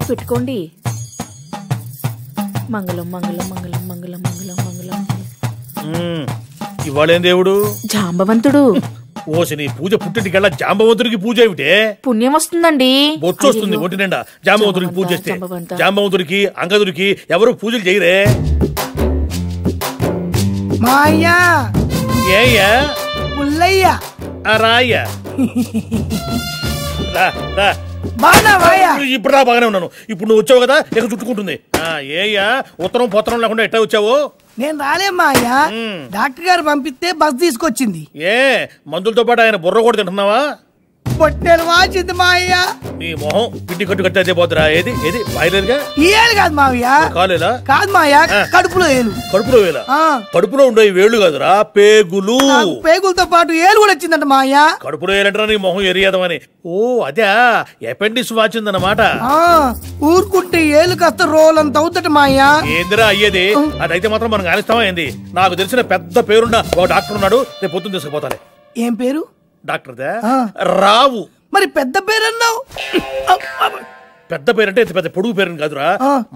పెట్టుకోండి. మంగళం మంగళం మంగళం మంగళం మంగళం మంగళం. ఇవాళేం దేవుడు? జాంబవంతుడు. ఓసి నీ పూజ పుట్టింటికెళ్ళ జాంబవంతుడికి పూజ ఏమిటే? పుణ్యం వస్తుందండి. బొచ్చు వస్తుంది ఒంటి నిండా. జాంబవంతుడికి పూజ చేస్తే జాంబవంతుడికి అంగదుడికి ఎవరు పూజలు చేయరే. మాయ్యా ఏయ్యా పుల్లయ్యా రాయ్యా రా రా. ఇప్పుడు రా, బాగానే ఉన్నాను. ఇప్పుడు నువ్వు వచ్చావు కదా, ఇక చుట్టుకుంటుంది. ఏయ్యా ఉత్తరం పొత్తరం లేకుండా ఎట్టా వచ్చావు? నేను రాలేమ్మా అయ్యా, డాక్టర్ గారు పంపిస్తే బస్ తీసుకొచ్చింది. ఏ మందులతో పాటు ఆయన బుర్ర కూడా తింటున్నావా? పొట్టేలు వాచింది మా అయ్యా. నీ మొహం పిట్టి కట్టు కట్టే పోతురా. ఏది ఏది వాయిలేరుగా? ఈ ఏలు కాదు మావయ్య. కాలేదా? కాదు మావయ్య, కడుపులో ఏలు. కడుపులో వేలా? కడుపులో ఉండే వేళ్ళు కాదురా, పేగులు. పేగులతో పాటు ఏలు కూడా వచ్చిందంట మావయ్య. కడుపులో ఏలంటారా నీ మొహం ఎరియదమని? ఓ అదే అపెండిక్స్ వాచిందన్నమాట. ఊరుకుంటే ఏలు కాస్త రోలంత అవుతట మావయ్య. ఏందిరా అయ్యేది? అదైతే మాత్రం మనం కానిస్తామా ఏంది? నాకు తెలిసిన పెద్ద పేరున్న ఒక డాక్టర్ ఉన్నాడు, రేపు పొద్దున్న తీసుకుపోతానే. ఏం పేరు? డాక్టర్ రావు. మరి పెద్ద పేరు అన్నావు? పెద్ద పేరంటే పెద్ద పొడుగు పేరు కాదురా,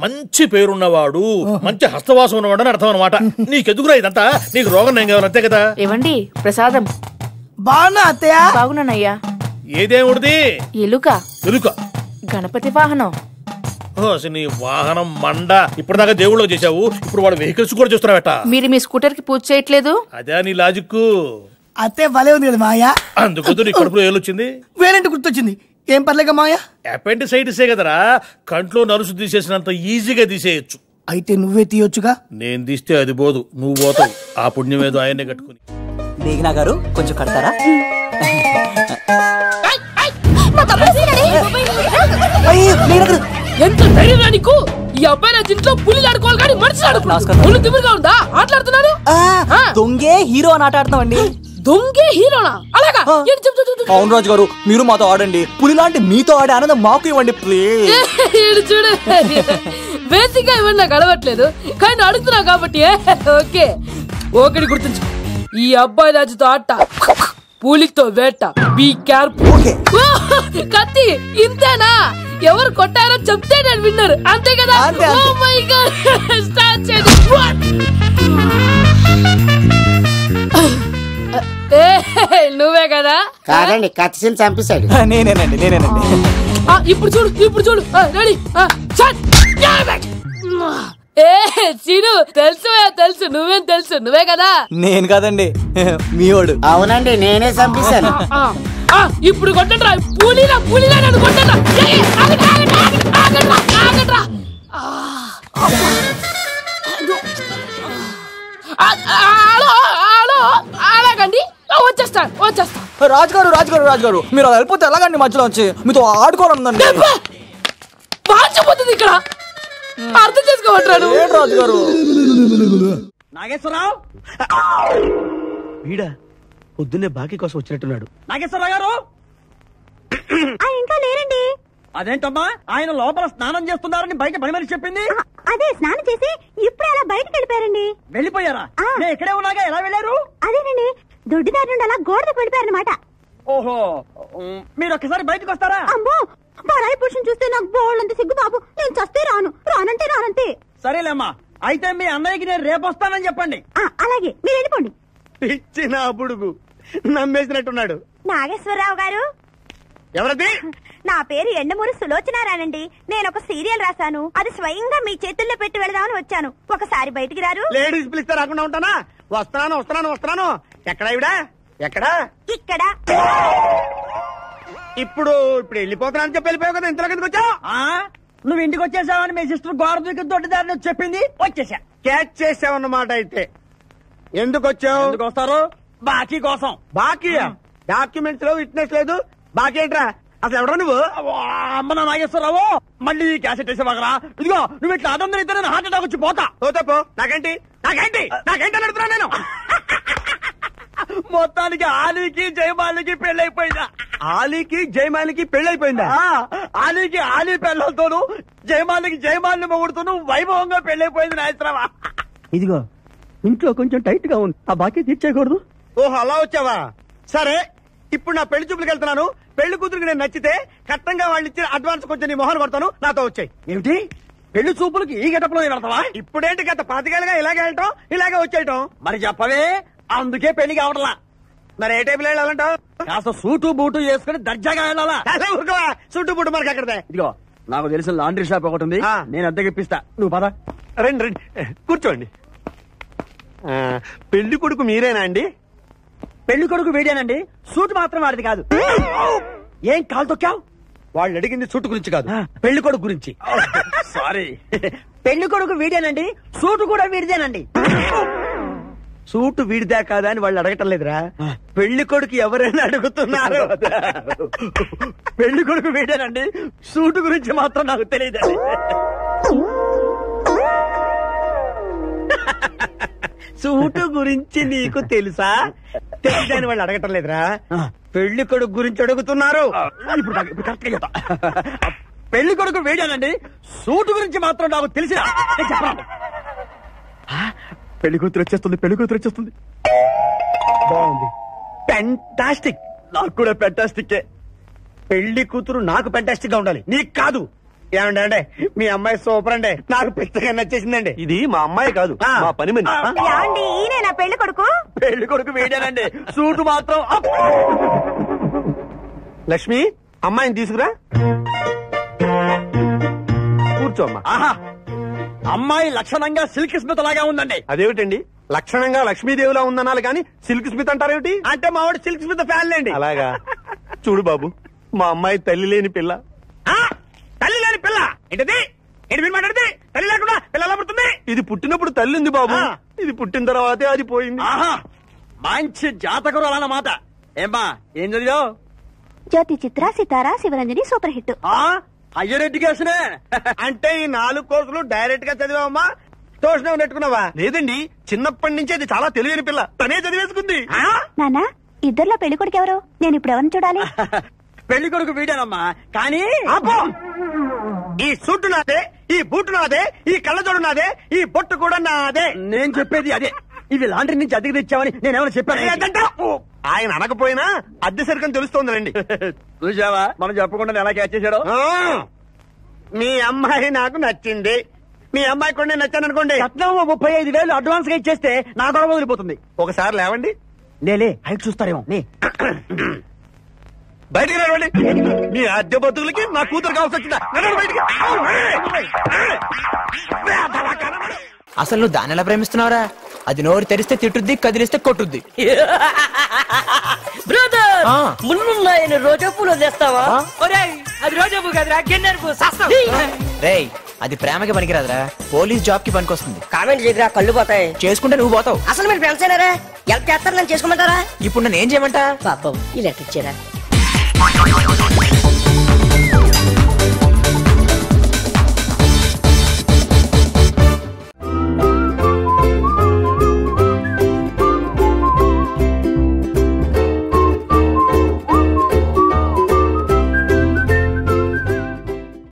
మంచి పేరున్నవాడు, మంచి హస్తవాసం ఉన్నవాడు అని అర్థం అనమాట. నీకెందుకురా ఇదంతా? నీకు రోగం నేను కావాలి అంతే కదా. ఏవండి ప్రసాదం? బాగున్నా అత్తయ్య. బాగున్నానయ్యా. ఏ దేవుడిది? ఎలుక. ఎలుక? గణపతి వాహనం. నీ వాహనం మండ. ఇప్పటిదాకా దేవుళ్ళో చేసావు, ఇప్పుడు వాడు వెహికల్స్ కూడా చేస్తున్నావట. మీరు మీ స్కూటర్ కి పూజ చేయట్లేదు? అదే నీ లాజిక్. అత్తే భలే ఉంది కదా మాయా. అందుకు నీ కడుపులో ఏలొచ్చింది. వేరేంటి గుర్తొచ్చింది? ఏం పర్లేక మాయా? అపెండిసైటిసే కదరా, కంట్లో నలుసు తీసేసినంత ఈజీగా తీసేయచ్చు. అయితే నువ్వే తీయొచ్చుగా. నేను తీస్తే అది పోదు, నువ్వు పోతావు. ఆ పుణ్యం ఏదో ఆయనే కట్టుకుని. మేఘనా గారు కొంచెం కడతారా? ఎంత ధైర్యం నీకు? ఈ అబ్బాయి నా ఇంట్లో పులి ఆడుకోవాలి కానీ మనిషి ఆడుకున్నాడు. తిమిరిగా ఉందా? ఆటలాడుతున్నాడు. దొంగే హీరో అని ఆట ఆడుతున్నామండి. దొంగే హీరోనా? అలాగా? అవును రాజు గారు, మీరు మాతో ఆడండి. పులి లాంటి మీతో ఆడే ఆనందం మాకు ఇవ్వండి ప్లీజ్. చూడు, బేసిక్ గా ఇవ్వండి, నాకు అడవట్లేదు కానీ అడుగుతున్నా కాబట్టి ఓకే. ఒకటి గుర్తుంచు, ఈ అబ్బాయి రాజుతో ఆట, పులితో వేట. Be careful. కత్తి ఇంతేనా? ఎవరు కొట్టారో చెప్తే నేను విన్నారు, అంతే కదా? ఓ మై గాడ్, స్టార్ట్ చేయండి. నువ్వే కదా? కాదండి, కత్తిని చంపేశాడు. నేనేనండి. ఇప్పుడు చూడు, ఇప్పుడు చూడు. రెడీ? చీను తెలుసు, తెలుసు. నువ్వేం తెలుసు? నువ్వే కదా? నేను కాదండి, మీవాడు. అవునండి, నేనే చంపేశాను. ఇప్పుడు కొట్టండిరా, పూలీలా పూలీలా నన్ను కొట్టండిరా. అలాగండి, వచ్చేస్తా. రాజుగారు మీరు అలా వెళ్ళిపోతే ఎలాగండి? మధ్యలో వచ్చి మీతో ఆడుకోవాలండి. మార్చిపోతుంది ఇక్కడ, అర్థం చేసుకోవట్రాడు. రాజుగారు. నాగేశ్వరరావు వీడా పొద్దున్నే బాకీ కోసం వచ్చినట్టున్నాడు. నాగేశ్వరరావు గారు ఇంకా లేరండి. అదేంటమ్మా, ఆయన లోపల స్నానం చేస్తున్నారని బయట పని మనిషి చెప్పింది. అదే స్నానం చేసి ఇప్పుడు అలా బయటకు వెళ్ళిపోయారండి. వెళ్ళిపోయారా? నేను ఇక్కడే ఉన్నాగా, ఎలా వెళ్ళారు? అదేనండి, దొడ్డిదారి నుండి అలా గోడకు వెళ్ళిపోయారనమాట. ఓహో, మీరు ఒక్కసారి బయటకు వస్తారా? అమ్మో, బడాయి పురుషుని చూస్తే నాకు బోళ్ళంత సిగ్గు బాబు. నేను చస్తే రానంటే రానంతే. సరేలేమ్మా, అయితే మీ అన్నయ్యకి నేను రేపు వస్తానని చెప్పండి. అలాగే, మీరు వెళ్ళిపోండి. ఇచ్చిన బుడుగు నమ్మేసినట్టున్నాడు. నాగేశ్వరరావు గారు. ఎవరది? నా పేరు ఎండమూరి సులోచనారానండి. నేను ఒక సీరియల్ రాశాను, అది స్వయంగా మీ చేతుల్లో పెట్టి వెళదామని వచ్చాను. ఒకసారి బయటికి రారు? లేడీస్ పిలిస్తే రాకుండా ఉంటానా? వస్తున్నాను. ఎక్కడా? ఎక్కడా? ఇక్కడ. ఇప్పుడు వెళ్ళిపోతున్నాను చెప్పి వెళ్ళిపోయావు కదా, ఇంతలో కిందకి వచ్చావు. నువ్వు ఇంటికి వచ్చేసావని మీ సిస్టర్ గోడ దూకి దొడ్డిదారిని చెప్పింది, వచ్చేసా. క్యాచ్ చేసావన్నమాట. అయితే ఎందుకు వచ్చావు? ఎందుకు వస్తారు? బాకీ కోసం. బాకీయా? డాక్యుమెంట్స్ లేవు, విట్నెస్ లేదు, బాకీ ఏంట్రా? అసలు ఎవరా నువ్వు? అమ్మ నా నాగేశ్వరరావు, మళ్ళీ క్యాసెట్ వేసేవాగరా? ఇదిగో నువ్వు ఇట్లా అదొందని ఇద్దరు హార్ట్ అటాక్ వచ్చి పోతా. పోతే పో, నాకేంటి అని అడుగుతున్నా నేను. మొత్తానికి ఆలీకి జయమాలికి పెళ్ళైపోయిందా? ఆలీకి జయమాలికి పెళ్ళైపోయిందా? ఆలీకి ఆలీ పెళ్ళతోను జయమాలికి జయమాలిని మొగుడుతూను వైభవంగా పెళ్ళైపోయింది నాయత్రమా. ఇదిగో ఇంట్లో కొంచెం టైట్ గా ఉంది, ఆ బాకీ తీర్చేయకూడదు. ఓహో అలా వచ్చావా? సరే, ఇప్పుడు నా పెళ్లి చూపులకు వెళ్తున్నాను. పెళ్లి కూతురికి నేను నచ్చితే కట్టంగా వాళ్ళు ఇచ్చిన అడ్వాన్స్ కొంచెం నీ మొహన్ కొడతాను, నాతో వచ్చాయి. ఏమిటి పెళ్లి చూపులకి ఈ గెటప్ లో వెళ్తావా? ఇప్పుడేంటి గత 5 ఏళ్ళుగా ఇలాగే వెళ్ళటం, ఇలాగే వచ్చేయటం. మరి చెప్పవే, అందుకే పెళ్లి కావట్లా. మరి ఏ టైపులో వెళ్ళాలంటావు? కాస్త సూటు బూటు వేసుకుని దర్జాగా వెళ్ళాలా? సూటు బూటు మనకి అక్కడదే. ఇదిగో నాకు తెలిసిన లాండ్రీ షాప్ ఒకటి ఉంది, నేను అద్దెకి ఇప్పిస్తా. నువ్వు పద. రండి రండి కూర్చోండి. పెళ్లి కొడుకు మీరేనా అండి? పెళ్లి కొడుకు వీడేనండి, సూట్ మాత్రం వాడిది కాదు. ఏం కాలు తొక్కావు? వాళ్ళు అడిగింది సూట్ గురించి కాదు, పెళ్లి కొడుకు గురించి. సారీ. పెళ్లి కొడుకు వీడేనండి, సూటు కూడా వీడిదేనండి. సూటు వీడిదే కాదా అని వాళ్ళు అడగటం లేదురా, పెళ్లి కొడుకు ఎవరైనా అడుగుతున్నారు. పెళ్లి కొడుకు వీడేనండి, సూటు గురించి మాత్రం నాకు తెలియదండి. సూటు గురించి నీకు తెలుసా? తెలియదని వాళ్ళు అడగటం లేదురా, పెళ్లి కొడుకు గురించి అడుగుతున్నారు. ఇప్పుడు కరెక్ట్ గా చెప్తా. పెళ్లి కొడుకు వేడానండి, సూటు గురించి మాత్రం నాకు తెలిసిన. పెళ్లి కూతురు వచ్చేస్తుంది, పెళ్లి కూతురు వచ్చేస్తుంది. బాగుంది, ఫెంటాస్టిక్. నాకు కూడా ఫెంటాస్టిక్. పెళ్లి కూతురు నాకు ఫెంటాస్టిక్ గా ఉండాలి, నీకు కాదు. ఏమండి అంటే మీ అమ్మాయి సూపర్ అండి, నాకు పెద్దగా నచ్చేసిందండి. ఇది మా అమ్మాయి కాదు, మా పని మంది. ఈయన పెళ్లి కొడుకు? పెళ్లి కొడుకు వేడానండి, సూటు మాత్రం. లక్ష్మి, అమ్మాయిని తీసుకురా, కూర్చో అమ్మా. ఆహా, అమ్మాయి లక్షణంగా సిల్క్ స్మిత్ లాగా ఉందండి. అదేమిటండి, లక్షణంగా లక్ష్మీదేవిలా ఉందనాలి కానీ సిల్క్ స్మిత్ అంటారేమిటి? అంటే మా వాడు సిల్క్ స్మిత్ ఫ్యాన్ లేండి. అలాగా? చూడు బాబు, మా అమ్మాయి తల్లి లేని పిల్ల. తల్లి లేని పిల్ల ఏంటది? ఏంటి మీరు మాట్లాడితే? తల్లి లేకుండా పిల్ల ఎలా పుడుతుంది? ఇది పుట్టినప్పుడు తల్లి ఉంది బాబు, ఇది పుట్టిన తర్వాతే అది పోయింది. మంచి జాతకులు అన్నమాట. ఏమ్మా, ఏం చదివావు? Jyothi Chitra, Sitara, Sivaranjani super hit. Higher education అంటే ఈ 4 కోర్సులు డైరెక్ట్ గా చదివామా, ట్యూషన్ నెట్టుకున్నావా? లేదండి, చిన్నప్పటి నుంచి అది చాలా తెలియని పిల్ల, తనే చదివేసుకుంది. నానా, ఇద్దర్లో పెళ్లి కొడుకు ఎవరు? నేను ఇప్పుడు ఎవరిని చూడాలి? పెళ్లి కొడుకు వీడానమ్మా, కానీ ఈ సూటు నాదే, ఈ బూటు నాదే, ఈ కళ్ళజోడు నాదే, ఈ బొట్టు కూడా నాదే. నేను చెప్పేది అదే. ఇవి లాండ్రీ నుంచి అద్దెకి తెచ్చావని నేనేమైనా చెప్పాను? ఆయన అనకపోయినా అద్దె సరికని తెలుస్తోందండి. చూసావా, మనం చెప్పకుండా ఎలా క్యాచ్ చేశాడో. మీ అమ్మాయి నాకు నచ్చింది, మీ అమ్మాయి కూడా నేను నచ్చాను అనుకోండి, 35,000 అడ్వాన్స్ గా ఇచ్చేస్తే నా గొడవ వదిలిపోతుంది. ఒకసారి లేవండి. నేలే, హైట్ చూస్తారేమో. బయటికి రావండి, మీ అద్దె బతుకులకి నా కూతురు కావాల్సి వచ్చిందా? అసలు నువ్వు దాన్ని ఎలా ప్రేమిస్తున్నావురా? అది నోరు తెరిస్తే తిట్టుద్ది, కదిలిస్తే కొట్టుద్ది. బ్రదర్, ముళ్ళున్నాయని రోజా పూలు తెస్తావా? అది రోజా పూ కదరా, గిన్నెర పూ. రేయ్, అది ప్రేమకి పనికిరాదురా, పోలీస్ జాబ్ కి పనికొస్తుంది. కామెంట్ చేయరా, కళ్ళు పోతాయి. చేసుకుంటే నువ్వు పోతావు. అసలు మీరు ఫ్రెండ్స్ అయినారా? ఎలా చేస్తారు? నన్ను చేసుకోమంటారా? ఇప్పుడు నన్ను ఏం చేయమంటా? పాపం, ఈ లెటర్ ఇచ్చారా?